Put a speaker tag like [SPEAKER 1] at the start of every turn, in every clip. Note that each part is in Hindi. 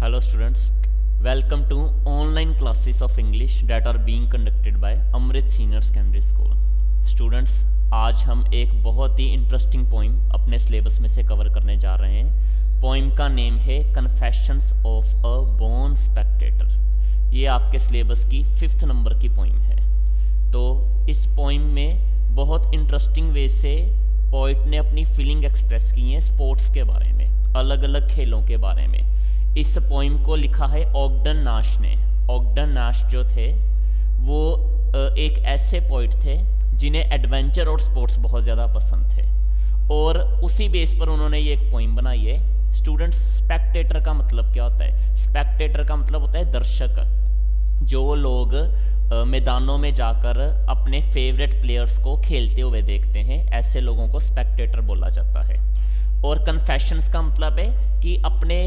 [SPEAKER 1] Hello students, welcome to online classes of English that are being conducted by Amrit Senior Secondary School. Students, आज हम एक बहुत ही इंटरेस्टिंग पोइम अपने सिलेबस में से कवर करने जा रहे हैं। पोइम का नेम है confessions of a born spectator. ये आपके सिलेबस की 5th नंबर की पोइम है। तो इस पोइम में बहुत इंटरेस्टिंग वे से पोइट ने अपनी फीलिंग एक्सप्रेस की है स्पोर्ट्स के बारे में, अलग अलग खेलों के बारे में। इस पोइम को लिखा है ऑगडन नाश ने। ऑगडन नाश जो थे वो एक ऐसे पोइट थे जिन्हें एडवेंचर और स्पोर्ट्स बहुत ज़्यादा पसंद थे और उसी बेस पर उन्होंने ये एक पोइम बनाई है। स्टूडेंट्स, स्पेक्टेटर का मतलब क्या होता है? स्पेक्टेटर का मतलब होता है दर्शक। जो लोग मैदानों में जाकर अपने फेवरेट प्लेयर्स को खेलते हुए देखते हैं, ऐसे लोगों को स्पेक्टेटर बोला जाता है। और कन्फेशंस का मतलब है कि अपने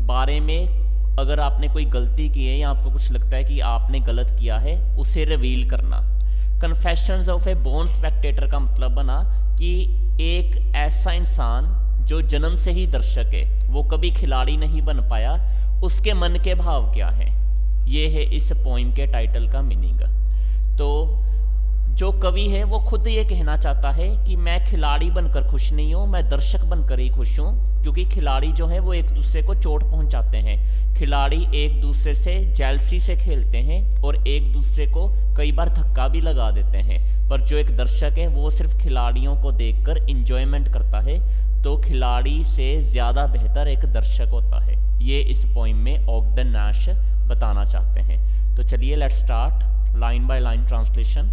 [SPEAKER 1] बारे में अगर आपने कोई गलती की है या आपको कुछ लगता है कि आपने गलत किया है, उसे रिवील करना। Confessions of a born spectator का मतलब बना कि एक ऐसा इंसान जो जन्म से ही दर्शक है, वो कभी खिलाड़ी नहीं बन पाया, उसके मन के भाव क्या हैं, ये है इस पोइम के टाइटल का मीनिंग। तो जो कवि है वो खुद ये कहना चाहता है कि मैं खिलाड़ी बनकर खुश नहीं हूँ, मैं दर्शक बनकर ही खुश हूँ, क्योंकि खिलाड़ी जो है वो एक दूसरे को चोट पहुँचाते हैं। खिलाड़ी एक दूसरे से जेलसी से खेलते हैं और एक दूसरे को कई बार धक्का भी लगा देते हैं, पर जो एक दर्शक है वो सिर्फ खिलाड़ियों को देखकर इंजॉयमेंट करता है। तो खिलाड़ी से ज़्यादा बेहतर एक दर्शक होता है। ये इस पोइम में ऑगडन नाश बताना चाहते हैं। तो चलिए let's start line by line translation.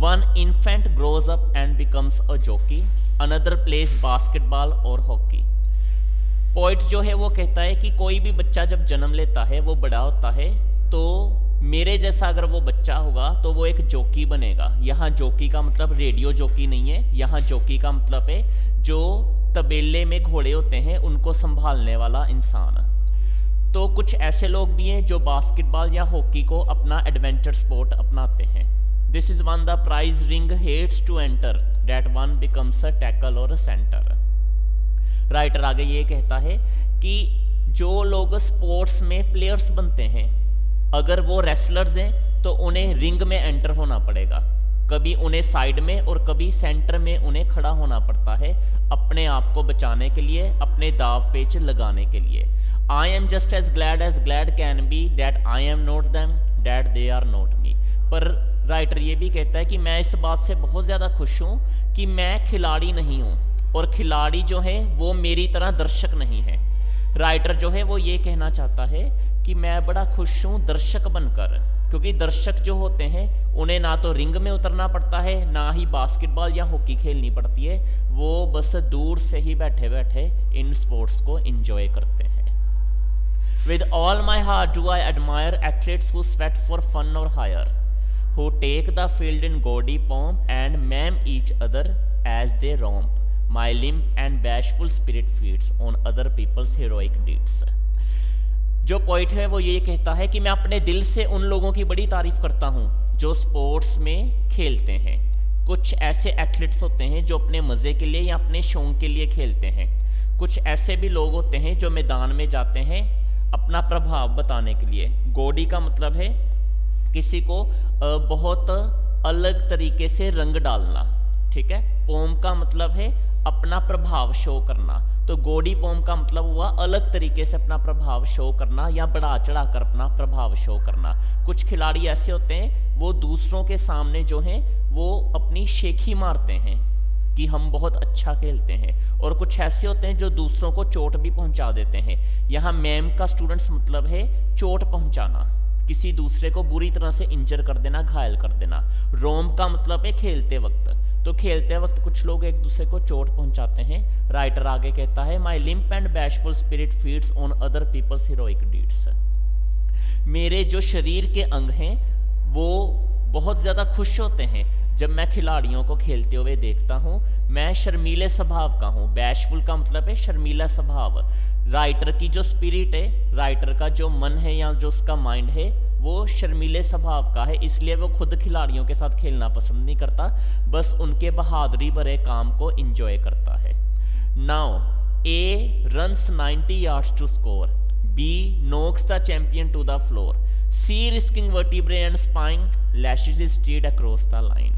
[SPEAKER 1] One infant grows up and becomes a jockey, another plays basketball or hockey. Poet जो है वो कहता है कि कोई भी बच्चा जब जन्म लेता है वो बड़ा होता है, तो मेरे जैसा अगर वो बच्चा होगा तो वो एक जॉकी बनेगा। यहाँ जॉकी का मतलब रेडियो जॉकी नहीं है, यहाँ जॉकी का मतलब है जो तबेले में घोड़े होते हैं उनको संभालने वाला इंसान। तो कुछ ऐसे लोग भी हैं जो बास्केटबॉल या हॉकी को अपना एडवेंचर स्पोर्ट अपनाते हैं। This is one the prize ring hates to enter, that one becomes a tackle or a center. Writer आगे ये कहता है कि जो लोग स्पोर्ट्स में प्लेयर्स बनते हैं, अगर वो रेसलर्स हैं तो उन्हें रिंग में एंटर होना पड़ेगा। कभी उन्हें साइड में और कभी सेंटर में उन्हें खड़ा होना पड़ता है अपने आप को बचाने के लिए, अपने दाव पेच लगाने के लिए। I am just as glad can be that I am not them, that they are not me. पर राइटर ये भी कहता है कि मैं इस बात से बहुत ज़्यादा खुश हूँ कि मैं खिलाड़ी नहीं हूँ और खिलाड़ी जो है वो मेरी तरह दर्शक नहीं है। राइटर जो है वो ये कहना चाहता है कि मैं बड़ा खुश हूँ दर्शक बनकर, क्योंकि दर्शक जो होते हैं उन्हें ना तो रिंग में उतरना पड़ता है, ना ही बास्केटबॉल या हॉकी खेलनी पड़ती है, वो बस दूर से ही बैठे बैठे इन स्पोर्ट्स को एंजॉय करते हैं। With all my heart do I admire athletes who sweat for fun or hire, who take the field in gaudy pomp and maim each other as they romp. My limp and bashful spirit feeds on other people's heroic deeds. जो पॉइंट है वो ये कहता है कि मैं अपने दिल से उन लोगों की बड़ी तारीफ करता हूँ जो स्पोर्ट्स में खेलते हैं। कुछ ऐसे एथलीट्स होते हैं जो अपने मज़े के लिए या अपने शौक के लिए खेलते हैं। कुछ ऐसे भी लोग होते हैं जो मैदान में जाते हैं अपना प्रभाव बताने के लिए। गौडी का मतलब है किसी को बहुत अलग तरीके से रंग डालना, ठीक है। पोम का मतलब है अपना प्रभाव शो करना। तो गौडी पोम का मतलब हुआ अलग तरीके से अपना प्रभाव शो करना या बढ़ा चढ़ा कर अपना प्रभाव शो करना। कुछ खिलाड़ी ऐसे होते हैं वो दूसरों के सामने जो हैं वो अपनी शेखी मारते हैं कि हम बहुत अच्छा खेलते हैं, और कुछ ऐसे होते हैं जो दूसरों को चोट भी पहुंचा देते हैं। यहाँ मैम का स्टूडेंट्स मतलब है चोट पहुंचाना, किसी दूसरे को बुरी तरह से इंजर कर देना, घायल कर देना। रोम का मतलब है खेलते वक्त, तो खेलते वक्त कुछ लोग एक दूसरे को चोट पहुंचाते हैं। राइटर आगे कहता है my limp and bashful spirit feeds on other people's heroic deeds. मेरे जो शरीर के अंग हैं वो बहुत ज़्यादा खुश होते हैं जब मैं खिलाड़ियों को खेलते हुए देखता हूँ। मैं शर्मीले स्वभाव का हूँ। बैशफुल का मतलब है शर्मीला स्वभाव। राइटर की जो स्पिरिट है, राइटर का जो मन है या जो उसका माइंड है, वो शर्मीले स्वभाव का है, इसलिए वो खुद खिलाड़ियों के साथ खेलना पसंद नहीं करता, बस उनके बहादुरी भरे काम को एंजॉय करता है। Now A runs 90 yards to score, B knocks the champion to the floor. C risking vertebrae and spine lashes his steed across the line.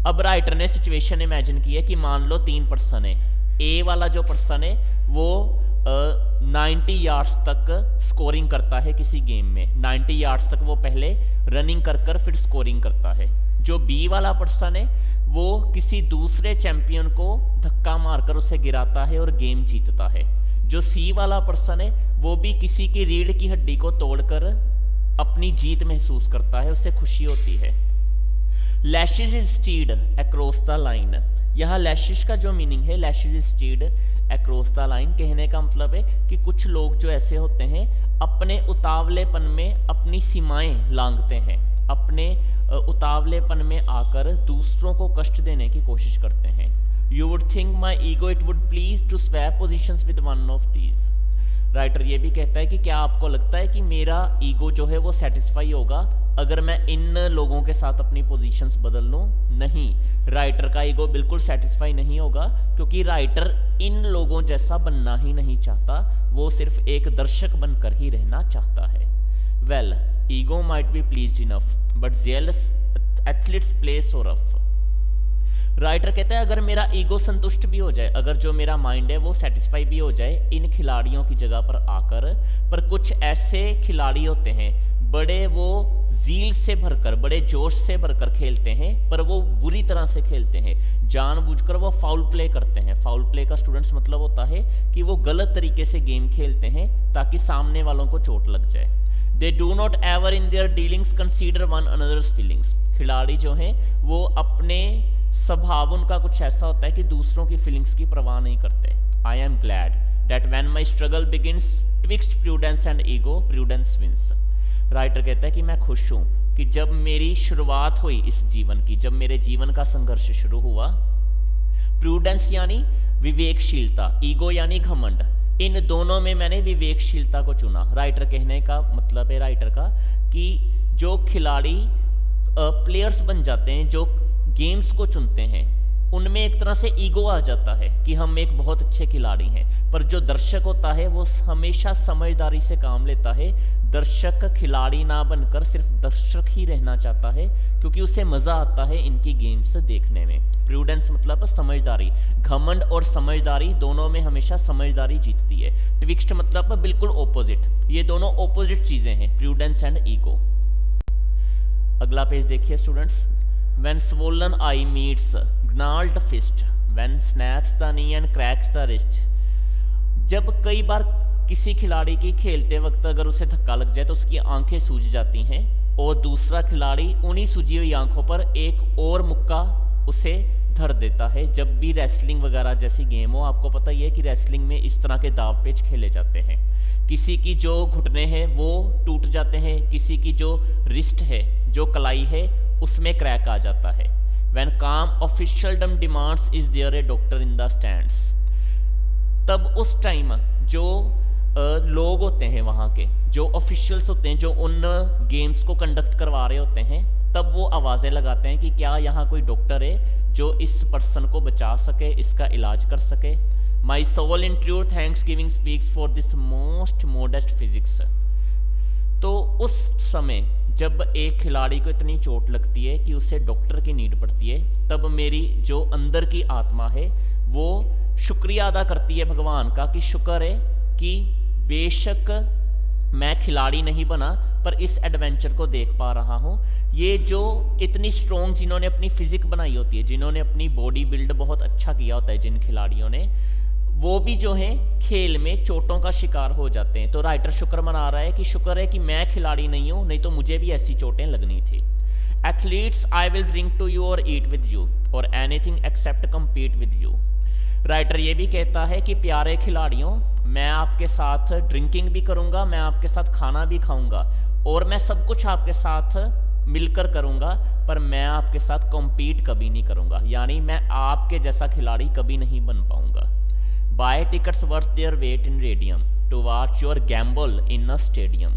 [SPEAKER 1] अब राइटर ने सिचुएशन इमेजिन की है कि मान लो 3 पर्सन है। ए वाला जो पर्सन है वो 90 यार्ड्स तक स्कोरिंग करता है किसी गेम में। 90 यार्ड्स तक वो पहले रनिंग कर फिर स्कोरिंग करता है। जो बी वाला पर्सन है वो किसी दूसरे चैंपियन को धक्का मारकर उसे गिराता है और गेम जीतता है। जो सी वाला पर्सन है वो भी किसी की रीढ़ की हड्डी को तोड़कर अपनी जीत महसूस करता है, उसे खुशी होती है। Lashes is stead across the line, यहाँ लैशेज का जो मीनिंग है lashes is stead across the line, कहने का मतलब है कि कुछ लोग जो ऐसे होते हैं अपने उतावलेपन में अपनी सीमाएं लांघते हैं, अपने उतावलेपन में आकर दूसरों को कष्ट देने की कोशिश करते हैं। You would think my ego it would please to swap positions with one of these. Writer ये भी कहता है कि क्या आपको लगता है कि मेरा ईगो जो है वो सेटिस्फाई होगा अगर मैं इन लोगों के साथ अपनी पोजीशंस बदल लूँ? नहीं, राइटर का ईगो बिल्कुल सेटिस्फाई नहीं होगा, क्योंकि राइटर इन लोगों जैसा बनना ही नहीं चाहता, वो सिर्फ एक दर्शक बनकर ही रहना चाहता है। Well, ego might be pleased enough but jealous athletes play so rough. Writer कहता है अगर मेरा ईगो संतुष्ट भी हो जाए, अगर जो मेरा माइंड है वो सेटिस्फाई भी हो जाए इन खिलाड़ियों की जगह पर आकर, पर कुछ ऐसे खिलाड़ी होते हैं बड़े वो जील से भरकर, बड़े जोश से भरकर खेलते हैं, पर वो बुरी तरह से खेलते हैं, जानबूझकर वो फाउल प्ले करते हैं। फाउल प्ले का स्टूडेंट्स मतलब होता है कि वो गलत तरीके से गेम खेलते हैं ताकि सामने वालों को चोट लग जाए। They do not ever in their dealings consider one another's feelings. खिलाड़ी जो हैं वो अपने स्वभाव उनका कुछ ऐसा होता है कि दूसरों की फीलिंग्स की परवाह नहीं करते। I am glad that when my struggle begins twixt prudence and ego, prudence wins. Writer कहता है कि मैं खुश हूं कि जब मेरी शुरुआत हुई इस जीवन की, जब मेरे जीवन का संघर्ष शुरू हुआ, प्रूडेंस यानी विवेकशीलता, ईगो यानी घमंड, इन दोनों में मैंने विवेकशीलता को चुना। राइटर कहने का मतलब है राइटर का कि जो खिलाड़ी प्लेयर्स बन जाते हैं, जो गेम्स को चुनते हैं, उनमें एक तरह से ईगो आ जाता है कि हम एक बहुत अच्छे खिलाड़ी हैं, पर जो दर्शक होता है वो हमेशा समझदारी से काम लेता है। दर्शक खिलाड़ी ना बनकर सिर्फ दर्शक ही रहना चाहता है, क्योंकि उसे मजा आता है इनकी गेम्स देखने में। प्रूडेंस मतलब समझदारी, घमंड और समझदारी दोनों में हमेशा समझदारी जीतती है। ट्विक्स्ट मतलब बिल्कुल ओपोजिट, ये दोनों ओपोजिट चीजें हैं, प्रूडेंस एंड ईगो। अगला पेज देखिए students. When swollen eye meets gnarled fist, when snaps the knee and cracks the wrist। जब कई बार किसी खिलाड़ी की खेलते वक्त अगर उसे धक्का लग जाए तो उसकी आंखें सूज जाती हैं और दूसरा खिलाड़ी उन्हीं सूजी हुई आंखों पर एक और मुक्का उसे धर देता है। जब भी रेसलिंग वगैरह जैसी गेम हो, आपको पता ही है कि रेसलिंग में इस तरह के दाव पेच खेले जाते हैं। किसी की जो घुटने हैं वो टूट जाते हैं, किसी की जो रिस्ट है, जो कलाई है, उसमें क्रैक आ जाता है। When calm officialdom demands is there a doctor in the stands। तब उस टाइम जो लोग होते हैं वहाँ के, जो ऑफिशियल्स होते हैं, जो उन गेम्स को कंडक्ट करवा रहे होते हैं, तब वो आवाज़ें लगाते हैं कि क्या यहाँ कोई डॉक्टर है जो इस पर्सन को बचा सके, इसका इलाज कर सके। My soul in true thanksgiving speaks for this most modest physics। तो उस समय जब एक खिलाड़ी को इतनी चोट लगती है कि उसे डॉक्टर की नीड पड़ती है, तब मेरी जो अंदर की आत्मा है वो शुक्रिया अदा करती है भगवान का कि शुक्र है कि बेशक मैं खिलाड़ी नहीं बना पर इस एडवेंचर को देख पा रहा हूँ। ये जो इतनी स्ट्रॉन्ग, जिन्होंने अपनी फिजिक बनाई होती है, जिन्होंने अपनी बॉडी बिल्ड बहुत अच्छा किया होता है, जिन खिलाड़ियों ने, वो भी जो है खेल में चोटों का शिकार हो जाते हैं। तो राइटर शुक्र मना रहा है कि शुक्र है कि मैं खिलाड़ी नहीं हूं, नहीं तो मुझे भी ऐसी चोटें लगनी थी। Athletes I will drink to you और ईट विद यू और anything except compete with you. Writer ये भी कहता है कि प्यारे खिलाड़ियों, मैं आपके साथ ड्रिंकिंग भी करूंगा, मैं आपके साथ खाना भी खाऊंगा और मैं सब कुछ आपके साथ मिलकर करूंगा, पर मैं आपके साथ कम्पीट कभी नहीं करूंगा, यानी मैं आपके जैसा खिलाड़ी कभी नहीं बन पाऊंगा। Buy tickets worth their weight in radium to watch your gamble in a stadium।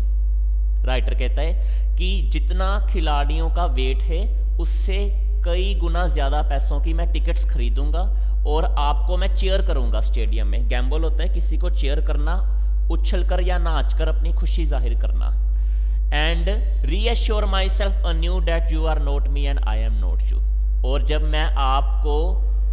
[SPEAKER 1] Writer कहता है कि जितना खिलाड़ियों का वेट है उससे कई गुना ज़्यादा पैसों की मैं टिकट्स खरीदूंगा और आपको मैं चीयर करूंगा स्टेडियम में। गैम्बल होता है किसी को चीयर करना, उछलकर या नाचकर अपनी खुशी जाहिर करना। And reassure myself anew that you are not me and I am not you. और जब मैं आपको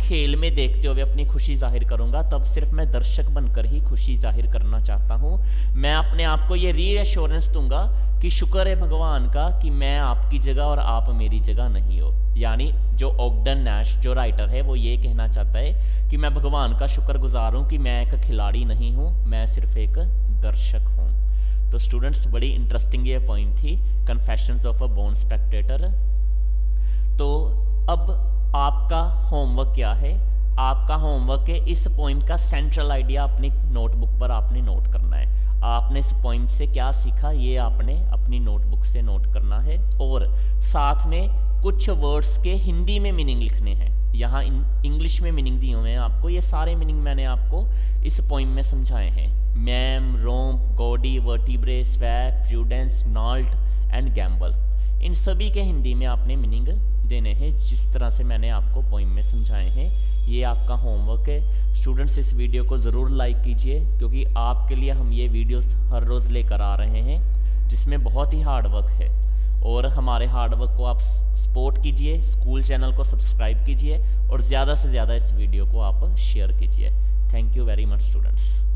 [SPEAKER 1] खेल में देखते हुए अपनी खुशी जाहिर करूंगा तब सिर्फ मैं दर्शक बनकर ही खुशी जाहिर करना चाहता हूं। मैं अपने आप को ये रीअश्योरेंस दूंगा कि शुक्र है भगवान का कि मैं आपकी जगह और आप मेरी जगह नहीं हो। यानी जो ओगडन नैश जो राइटर है वो ये कहना चाहता है कि मैं भगवान का शुक्रगुजार हूं कि मैं एक खिलाड़ी नहीं हूं, मैं सिर्फ एक दर्शक हूं। तो स्टूडेंट्स बड़ी इंटरेस्टिंग ये पॉइंट थी, confessions of a born spectator. तो अब आपका होमवर्क क्या है? आपका होमवर्क है इस पोइम का सेंट्रल आइडिया अपनी नोटबुक पर आपने नोट करना है। आपने इस पोइम से क्या सीखा ये आपने अपनी नोटबुक से नोट करना है, और साथ में कुछ वर्ड्स के हिंदी में मीनिंग लिखने हैं। यहाँ इंग्लिश में मीनिंग दिए हुए हैं आपको, ये सारे मीनिंग मैंने आपको इस पोइम में समझाए हैं। Maim, romp, gaudy, vertebrae, swag, prudence, knoll and gamble, इन सभी के हिंदी में आपने मीनिंग देने हैं जिस तरह से मैंने आपको पोइम में समझाए हैं। ये आपका होमवर्क है। स्टूडेंट्स इस वीडियो को ज़रूर लाइक कीजिए क्योंकि आपके लिए हम ये वीडियोस हर रोज़ लेकर आ रहे हैं जिसमें बहुत ही हार्ड वर्क है, और हमारे हार्ड वर्क को आप सपोर्ट कीजिए, स्कूल चैनल को सब्सक्राइब कीजिए और ज़्यादा से ज़्यादा इस वीडियो को आप शेयर कीजिए। Thank you very much students.